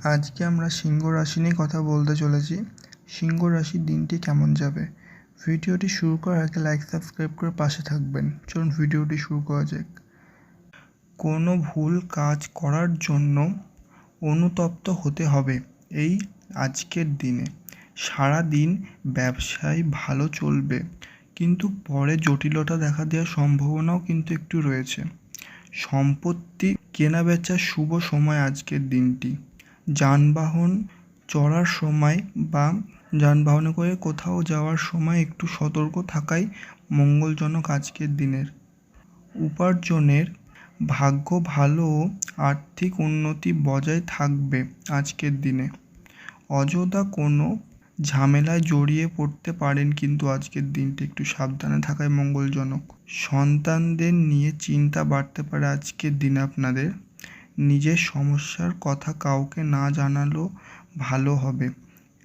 আজকে আমরা সিংহ রাশি নিয়ে কথা বলতে চলেছি। সিংহ রাশির দিনটি কেমন যাবে? ভিডিওটি শুরু করার আগে লাইক সাবস্ক্রাইব করে পাশে থাকবেন। চলুন ভিডিওটি শুরু করা যাক। কোনো ভুল কাজ করার জন্য অনুতপ্ত হতে হবে এই আজকের দিনে। সারা দিন ব্যবসায় ভালো চলবে, কিন্তু পরে জটিলতা দেখা দেওয়ার সম্ভাবনাও কিন্তু একটু রয়েছে। সম্পত্তি কেনাবেচার শুভ সময় আজকের দিনটি। যানবাহন চড়ার সময় বা যানবাহনে করে কোথাও যাওয়ার সময় একটু সতর্ক থাকাই মঙ্গলজনক আজকের দিনের। উপার্জনের ভাগ্য ভালো ও আর্থিক উন্নতি বজায় থাকবে আজকের দিনে। অযথা কোনো ঝামেলায় জড়িয়ে পড়তে পারেন, কিন্তু আজকের দিনটি একটু সাবধানে থাকাই মঙ্গলজনক। সন্তানদের নিয়ে চিন্তা বাড়তে পারে আজকের দিনে আপনাদের। নিজের সমস্যার কথা কাউকে না জানালেও ভালো হবে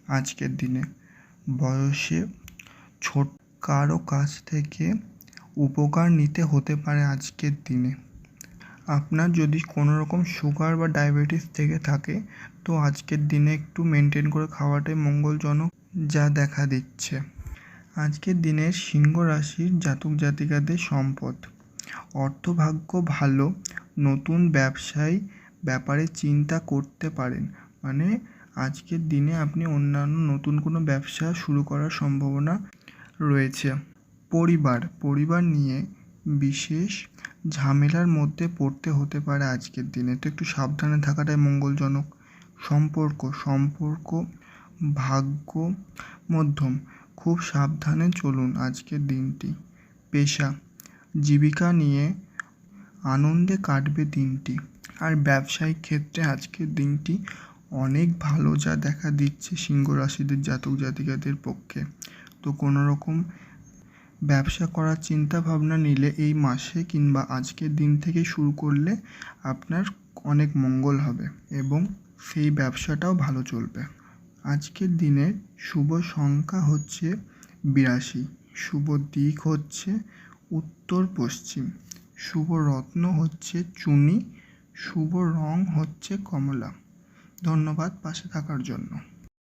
আজকের দিনে। বয়সে ছোট কারো কাছ থেকে উপকার নিতে হতে পারে আজকের দিনে। আপনার যদি কোনো রকম সুগার বা ডায়াবেটিস থেকে থাকে, তো আজকের দিনে একটু মেনটেন করে খাওয়াটাই মঙ্গলজনক যা দেখা দিচ্ছে। আজকের দিনে সিংহ রাশির জাতক জাতিকাদের সম্পদ, অর্থভাগ্য ভালো। নতুন ব্যবসায় ব্যাপারে চিন্তা করতে পারেন, মানে আজকের দিনে আপনি অন্যান্য নতুন কোনো ব্যবসা শুরু করার সম্ভাবনা রয়েছে। পরিবার নিয়ে বিশেষ ঝামেলার মধ্যে পড়তে হতে পারে আজকের দিনে, তো একটু সাবধানে থাকাটাই মঙ্গলজনক। সম্পর্ক ভাগ্য মধ্যম, খুব সাবধানে চলুন আজকের দিনটি। পেশা জীবিকা নিয়ে আনন্দে কাটবে দিনটি। আর ব্যবসায়িক ক্ষেত্রে আজকের দিনটি অনেক ভালো যা দেখা দিচ্ছে সিংহ রাশিদের জাতক জাতিকাদের পক্ষে। তো কোনো রকম ব্যবসা করার চিন্তা ভাবনা নিলে এই মাসে কিংবা আজকের দিন থেকে শুরু করলে আপনার অনেক মঙ্গল হবে এবং সেই ব্যবসাটাও ভালো চলবে। আজকের দিনের শুভ সংখ্যা হচ্ছে 82, শুভ দিক হচ্ছে উত্তর পশ্চিম, শুভ রত্ন হচ্ছে চুনি, শুভ রং হচ্ছে কমলা। ধন্যবাদ পাশে থাকার জন্য।